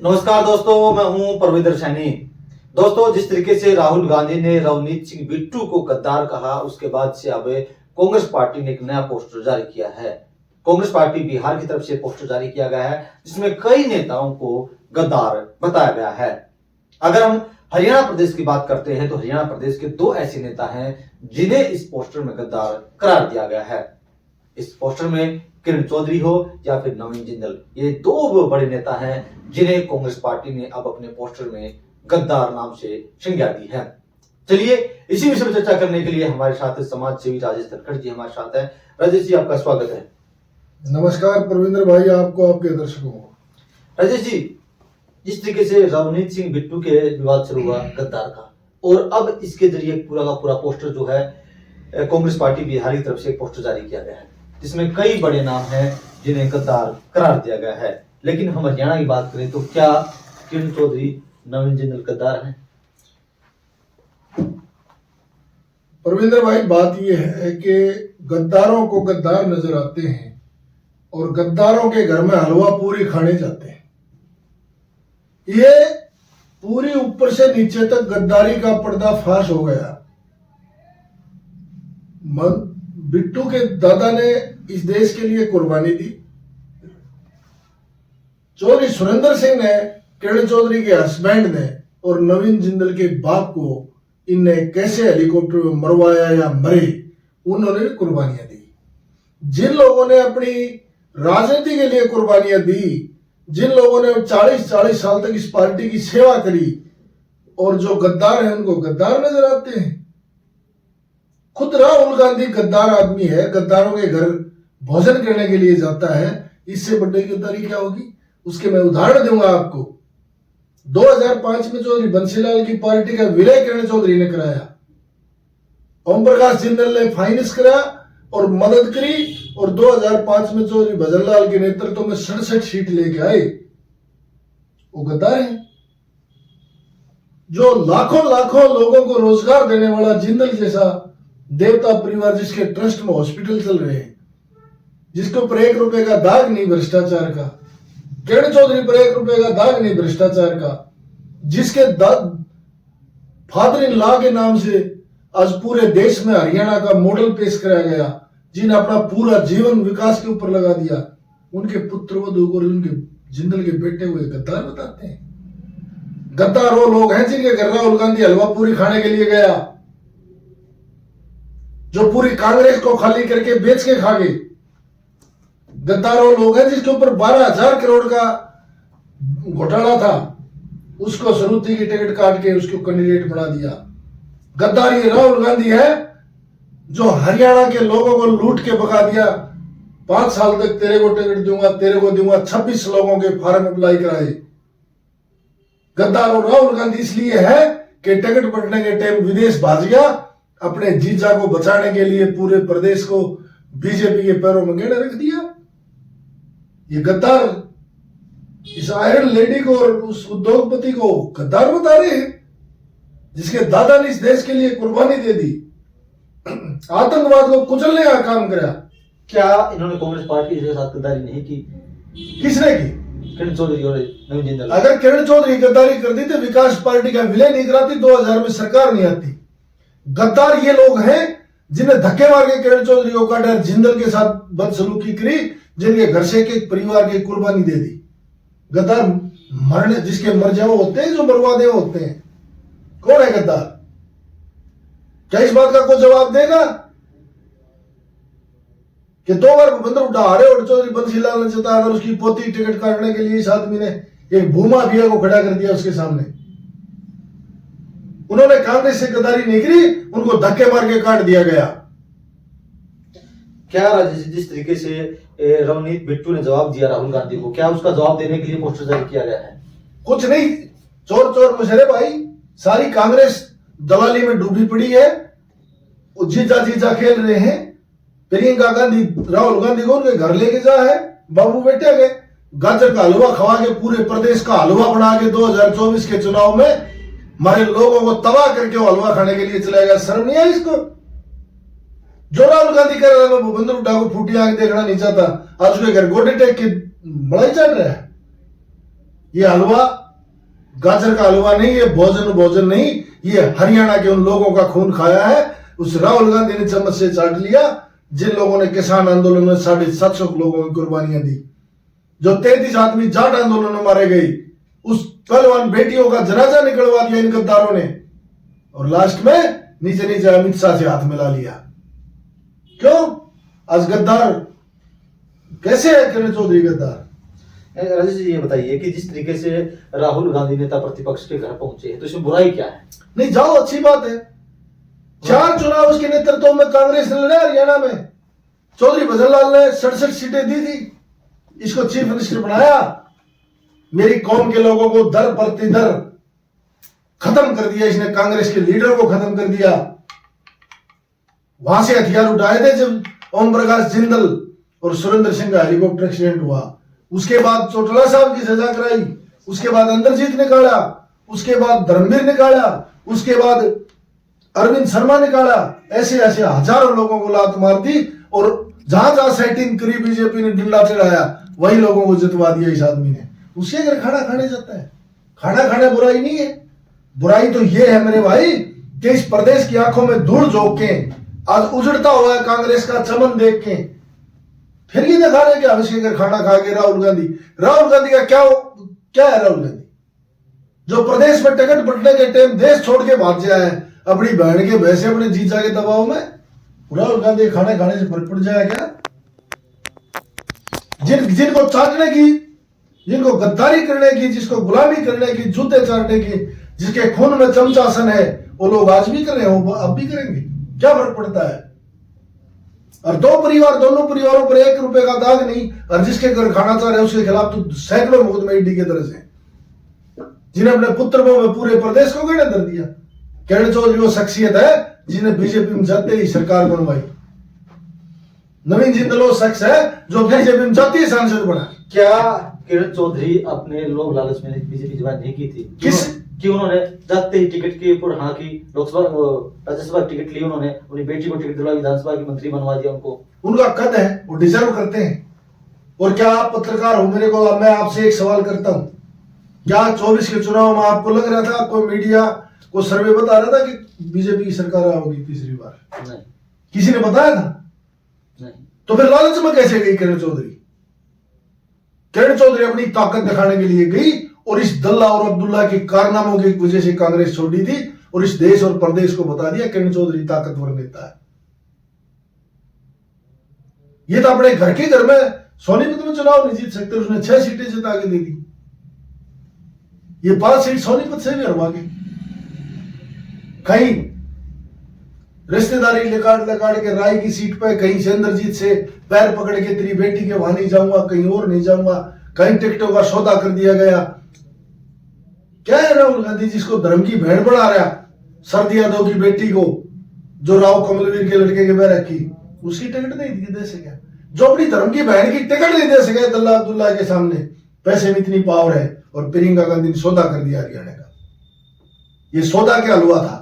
नमस्कार दोस्तों, मैं हूं परविंदर सैनी। दोस्तों, जिस तरीके से राहुल गांधी ने रवनीत सिंह बिट्टू को गद्दार कहा, उसके बाद से अब कांग्रेस पार्टी ने एक नया पोस्टर जारी किया है। कांग्रेस पार्टी बिहार की तरफ से पोस्टर जारी किया गया है, जिसमें कई नेताओं को गद्दार बताया गया है। अगर हम हरियाणा प्रदेश की बात करते हैं तो हरियाणा प्रदेश के दो ऐसे नेता हैं जिन्हें इस पोस्टर में गद्दार करार दिया गया है। इस पोस्टर में किरण चौधरी हो या फिर नवीन जिंदल, ये दो बड़े नेता हैं जिन्हें कांग्रेस पार्टी ने अब अपने पोस्टर में गद्दार नाम से संज्ञा दी है। चलिए इसी विषय में चर्चा करने के लिए हमारे साथ समाज सेवी राजेश धनखड़ जी हमारे साथ हैं। राजेश जी, आपका स्वागत है। नमस्कार परविंदर भाई, आपको, आपके दर्शकों को। राजेश जी, जिस तरीके से रवनीत सिंह बिट्टू के विवाद शुरू हुआ गद्दार का, और अब इसके जरिए पूरा का पूरा पोस्टर जो है कांग्रेस पार्टी बिहार की तरफ से एक पोस्टर जारी किया गया है, जिसमें कई बड़े नाम हैं जिन्हें गद्दार करार दिया गया है। लेकिन हम हरियाणा की बात करें तो क्या किरण चौधरी, नवीन जिंदल गद्दार हैं? परविंदर भाई, बात यह है कि गद्दारों को गद्दार नजर आते हैं और गद्दारों के घर में हलवा पूरी खाने जाते हैं। ये पूरी ऊपर से नीचे तक गद्दारी का पर्दाफाश हो गया। बिट्टू के दादा ने इस देश के लिए कुर्बानी दी। चौधरी सुरेंद्र सिंह ने, किरण चौधरी के हस्बैंड ने और नवीन जिंदल के बाप को इनने कैसे हेलीकॉप्टर में मरवाया या मरे, उन्होंने भी कुर्बानियां दी। जिन लोगों ने अपनी राजनीति के लिए कुर्बानियां दी, जिन लोगों ने 40-40 साल तक इस पार्टी की सेवा करी, और जो गद्दार हैं उनको गद्दार नजर आते हैं। खुद राहुल गांधी गद्दार आदमी है, गद्दारों के घर भोजन करने के लिए जाता है। इससे बड़ी गद्दारी क्या होगी? उसके मैं उदाहरण दूंगा आपको। 2005 में चौधरी बंसीलाल की पार्टी का विलय किरण चौधरी ने कराया। ओम प्रकाश जिंदल ने फाइनेंस कराया और मदद करी, और 2005 में चौधरी भजनलाल के नेतृत्व में 67 सीट लेके आए। वो गद्दार है। जो लाखों लाखों लोगों को रोजगार देने वाला जिंदल जैसा देवता परिवार, जिसके ट्रस्ट में हॉस्पिटल चल रहे हैं, जिसके ऊपर 1 रुपए का दाग नहीं भ्रष्टाचार का, किरण चौधरी पर 1 रुपए का दाग नहीं भ्रष्टाचार का, जिसके फादर इन लॉ के नाम से आज पूरे देश में हरियाणा का मॉडल पेश कराया गया, जिन्हें अपना पूरा जीवन विकास के ऊपर लगा दिया, उनके पुत्र वधू और उनके जिंदल के बेटे हुए गद्दार बताते हैं। गद्दार वो लोग हैं जिनके घर राहुल गांधी हलवा पूरी खाने के लिए गया, जो पूरी कांग्रेस को खाली करके बेच के खा गए। गद्दार वो लोग हैं जिसके ऊपर 12,000 करोड़ का घोटाला था, उसको सरुति की टिकट काट के उसको कैंडिडेट बना दिया। गद्दार ये राहुल गांधी है जो हरियाणा के लोगों को लूट के भगा दिया। 5 साल तक तेरे को टिकट दूंगा, तेरे को दूंगा, 26 लोगों के फॉर्म अप्लाई कराए। गद्दार और राहुल गांधी इसलिए है कि टिकट बंटने के टाइम विदेश भाग गया, अपने जीजा को बचाने के लिए पूरे प्रदेश को बीजेपी के पैरों में गेड़े रख दिया। ये गद्दार इस आयरन लेडी को और उस उद्योगपति को गद्दार बता रहे हैं, जिसके दादा ने इस देश के लिए कुर्बानी दे दी, आतंकवाद को कुचलने का काम करा। क्या इन्होंने कांग्रेस पार्टी के साथ गद्दारी नहीं की? किसने की? किरण चौधरी और नवीन जिंदल। अगर किरण चौधरी गद्दारी करती तो विकास पार्टी का विलय नहीं कराती, 2000 में सरकार नहीं आती। गद्दार ये लोग हैं जिन्हें धक्के मार के किरण चौधरी को काटा, जिंदल के साथ बदसलूकी करी, जिनके घर से एक परिवार की कुर्बानी दे दी। गद्दार मरने जिसके मर जाओ होते हैं, जो बर्बादे होते हैं। कौन है गद्दार? क्या इस बात का कोई जवाब देगा कि 2 बार भूपेंद्र उठारे और चौधरी बंसीलाल ने चेता, अगर उसकी पोती टिकट काटने के लिए इस आदमी ने एक भूमाफिया को खड़ा कर दिया उसके सामने। उन्होंने कांग्रेस से गद्दारी नहीं करी, उनको धक्के मार के काट दिया गया। क्या राजेश, जिस तरीके से रवनीत बिट्टू ने जवाब दिया राहुल गांधी को, क्या उसका जवाब देने के लिए पोस्टर जारी किया गया है? कुछ नहीं, चोर चोर मशरे भाई। सारी कांग्रेस दलाली में डूबी पड़ी है, जीजा जीजा खेल रहे हैं। प्रियंका गांधी राहुल गांधी को उनके घर लेके जा है, बाबू बेटे गए, गाजर का हलवा खवा के पूरे प्रदेश का हलवा बना के 2024 के चुनाव में हमारे लोगों को तबाह करके वो हलवा खाने के लिए चला गया। शर्म नहीं है इसको? जो राहुल गांधी कह रहा है, मैं भूपेंद्र हुड्डा को फूटी आंख देखना नहीं चाहता, आज उसके घर गोडे टेक के बड़ाई चल रहा है। ये हलवा गाजर का हलवा नहीं, ये भोजन नहीं, ये हरियाणा के उन लोगों का खून खाया है। उस राहुल गांधी ने चम्मच से चाट लिया जिन लोगों ने किसान आंदोलन में 750 लोगों की कुर्बानियां दी, जो 33 आदमी जाट आंदोलन में मारे गए, उस पहलवान बेटियों का जनाजा निकलवा दिया इन गद्दारों ने, और लास्ट में नीचे नीचे अमित शाह से हाथ मिला लिया। क्यों? आज गद्दार कैसे है किरण चौधरी गद्दार? राजेश जी ये बताइए कि जिस तरीके से राहुल गांधी नेता प्रतिपक्ष के घर पहुंचे हैं तो इसमें बुराई क्या है? नहीं, जाओ, अच्छी बात है। 4 चुनाव उसके नेतृत्व में कांग्रेस ने लड़े हरियाणा में। चौधरी भजनलाल ने 67 सीटें दी थी, इसको चीफ मिनिस्टर बनाया, मेरी कौम के लोगों को दर प्रतिदर खत्म कर दिया इसने, कांग्रेस के लीडर को खत्म कर दिया। वहां से हथियार उठाए थे जब ओम प्रकाश जिंदल और सुरेंद्र सिंह का हेलीकॉप्टर एक्सीडेंट हुआ, उसके बाद चौटाला साहब की सजा कराई, उसके बाद अंदरजीत निकाला, उसके बाद धर्मवीर निकाला, उसके बाद अरविंद शर्मा निकाला, ऐसे ऐसे हजारों लोगों को लात मार दी, और जहां जहां सेटिंग करी बीजेपी ने डंडा चढ़ाया वही लोगों को जितवा दिया इस आदमी ने। उसके अगर खाना खाने जाता है, खाना खाना बुराई नहीं है। बुराई तो ये है मेरे भाई कि इस प्रदेश की आंखों में धूल झोंक के आज उजड़ता हुआ है कांग्रेस का चमन देख के फिर ये दिखा रहे कि हम इसके घर खाना खा के राहुल गांधी का क्या है? राहुल गांधी जो प्रदेश में टिकट बंटने के टाइम देश छोड़ के भाग जाए अपनी बहन के भैंसे अपने जीजा के दबाव में, राहुल गांधी खाना खाने से फर्क पड़ जाएगा क्या? जिनको चाटने की, जिनको गद्दारी करने की, जिसको गुलामी करने की, जूते चाटने की, जिसके खून में चमचासन है, वो लोग आज भी कर रहे हो, अब भी करेंगे, क्या फर्क पड़ता है? और दोनों परिवारों पर 1 रुपए का दाग नहीं, और जिसके घर खाना चाह रहे हैं उसके खिलाफ तो सैकड़ों मुकदमे ईडी के तरह से, जिन्हें अपने पुत्र में पूरे प्रदेश को गड़े कर दिया। किरण चौधरी वो शख्सियत है जिसने बीजेपी में जाते ही सरकार बनवाई। नवीन जिंदल वो शख्स है जो बीजेपी में जाते ही सांसद बना। क्या किरण चौधरी अपने लोग लालच में बीजेपी ज्वाइन नहीं की थी? कि उन्होंने जाते ही टिकट के ऊपर हाँ की लोकसभा राज्यसभा टिकट ली, उन्होंने अपनी बेटी को टिकट दिलवा, विधानसभा की मंत्री बनवा दिया उनको। उनका कद है, वो डिजर्व करते हैं। और क्या आप पत्रकार हो, मेरे को मैं आपसे एक सवाल करता हूं, क्या 24 के चुनाव में आपको लग रहा था, कोई मीडिया को सर्वे बता रहा था कि बीजेपी की सरकार आओगी तीसरी बार? नहीं। किसी ने बताया था? नहीं। तो फिर लालच में कैसे गई किरण चौधरी? किरण चौधरी अपनी ताकत दिखाने के लिए गई, और इस दल्ला और अब्दुल्ला के कारनामों की वजह से कांग्रेस छोड़ी थी, और इस देश और प्रदेश को बता दिया किरण चौधरी ताकतवर नेता है। ये तो अपने घर में सोनीपत में चुनाव नहीं जीत सकते, उसने 6 सीटें जिता के दे दी। ये 5 सीट सोनीपत से भी हरवा के, कहीं रिश्तेदारी लकाड़ के राय की सीट पे, कहीं से इंद्रजीत से पैर पकड़ के तेरी बेटी के वहां नहीं जाऊंगा, कहीं और नहीं जाऊंगा, कहीं टिकटों का सौदा कर दिया गया। क्या है राहुल गांधी जिसको धर्म की भेड़ बना रहा, शरद यादव की बेटी को, जो राव कमलवीर के लड़के के बैरक की, उसकी टिकट नहीं दे सके, जो अपनी धर्म की बहन की टिकट नहीं दे सके दल्ला अब्दुल्ला के सामने, पैसे में इतनी पावर है, और प्रियंका गांधी ने सौदा कर दिया हरियाणा का। ये सौदा क्या हलवा था?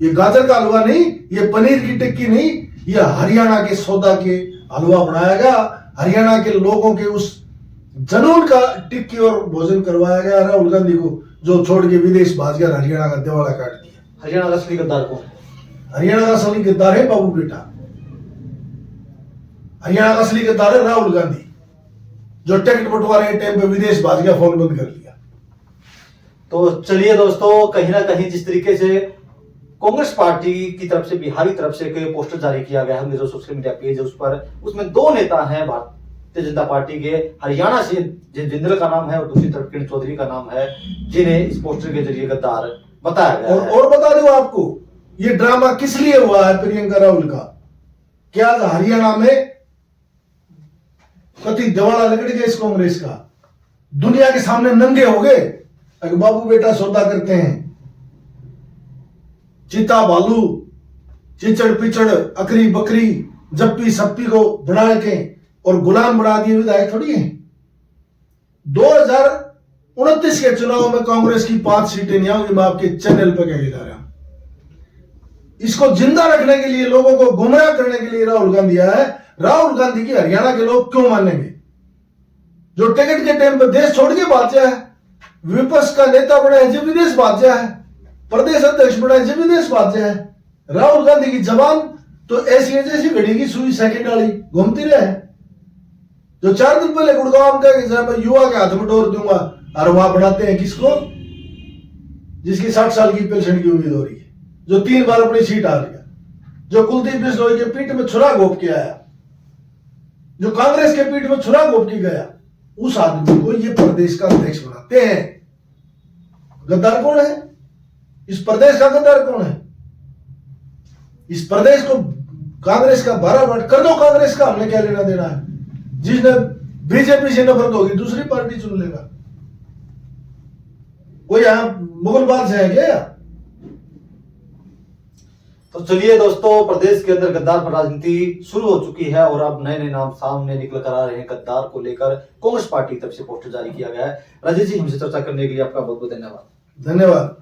ये गाजर का हलवा नहीं, ये पनीर की टिक्की नहीं, ये हरियाणा के सौदा के हलवा बनाया गया, हरियाणा के लोगों के उस जनून का टिक्की और भोजन करवाया गया राहुल गांधी को, जो छोड़ के विदेश भाग गया, हरियाणा का दिवाला काट दिया। हरियाणा का असली गद्दार कौन है? हरियाणा का असली गद्दार है बाबू बेटा। हरियाणा का असली गद्दार है राहुल गांधी, जो टिकट बंटवारे के टाइम पे विदेश भाग गया, फोन बंद कर लिया। तो चलिए दोस्तों, कहीं ना कहीं जिस तरीके से कांग्रेस पार्टी की तरफ से, बिहारी तरफ से कोई पोस्टर जारी किया गया है, जो सोशल मीडिया पेज है उस पर, उसमें 2 नेता हैं भारतीय जनता पार्टी के, हरियाणा से जिंदल का नाम है और दूसरी तरफ किरण चौधरी का नाम है, जिन्हें इस पोस्टर के जरिए गद्दार बताया गया है। और बता दूं आपको, ये ड्रामा किस लिए हुआ है प्रियंका राहुल का? क्या हरियाणा में कति दिवाला लकड़ गया इस कांग्रेस का, दुनिया के सामने नंगे हो गए, अगर बाबू बेटा सौदा करते हैं, चिता भालू, चिचड़ पिचड़, अकरी बकरी, जप्पी सप्पी को बना के और गुलाम बना दिए विधायक थोड़ी है। 2029 के चुनाव में कांग्रेस की 5 सीटें नहीं आऊंगी, मैं आपके चैनल पर कह जा रहा हूं। इसको जिंदा रखने के लिए, लोगों को गुमराह करने के लिए राहुल गांधी आया है। राहुल गांधी की हरियाणा के लोग क्यों मानेंगे? जो टिकट के टाइम पर देश छोड़ के भाग जाए, विपक्ष का नेता बना है जो विदेश भाग गया है, प्रदेश अध्यक्ष बना है जो विदेश भाग गया है। राहुल गांधी की जबान तो ऐसी है जैसी घड़ी की सुई सेकंड वाली घूमती रहे। जो 4 दिन पहले गुड़गांव का मैं युवा के हाथ में डोर दूंगा, और वहां बढ़ाते हैं किसको? जिसकी 60 साल की पेंशन की उम्मीद हो रही है, जो 3 बार अपनी सीट हार गया, जो कुलदीप बिश्नोई के पीठ में छुरा घोप के आया, जो कांग्रेस के पीठ में छुरा घोप के गया, उस आदमी को ये प्रदेश का अध्यक्ष बनाते हैं। गद्दार कौन है? इस प्रदेश का गद्दार कौन है? इस प्रदेश को कांग्रेस का 12 वाट कर दो, कांग्रेस का हमने क्या लेना देना है? जिसने बीजेपी से नफरत होगी दूसरी पार्टी चुन लेगा। कोई यहां मुगल बादशाह है क्या? तो चलिए दोस्तों, प्रदेश के अंदर गद्दार पर राजनीति शुरू हो चुकी है और अब नए नए नाम सामने निकल कर आ रहे हैं। गद्दार को लेकर कांग्रेस पार्टी की तरफ से पोस्टर जारी किया गया है। राजेश जी, हमसे चर्चा करने के लिए आपका बहुत बहुत धन्यवाद। धन्यवाद।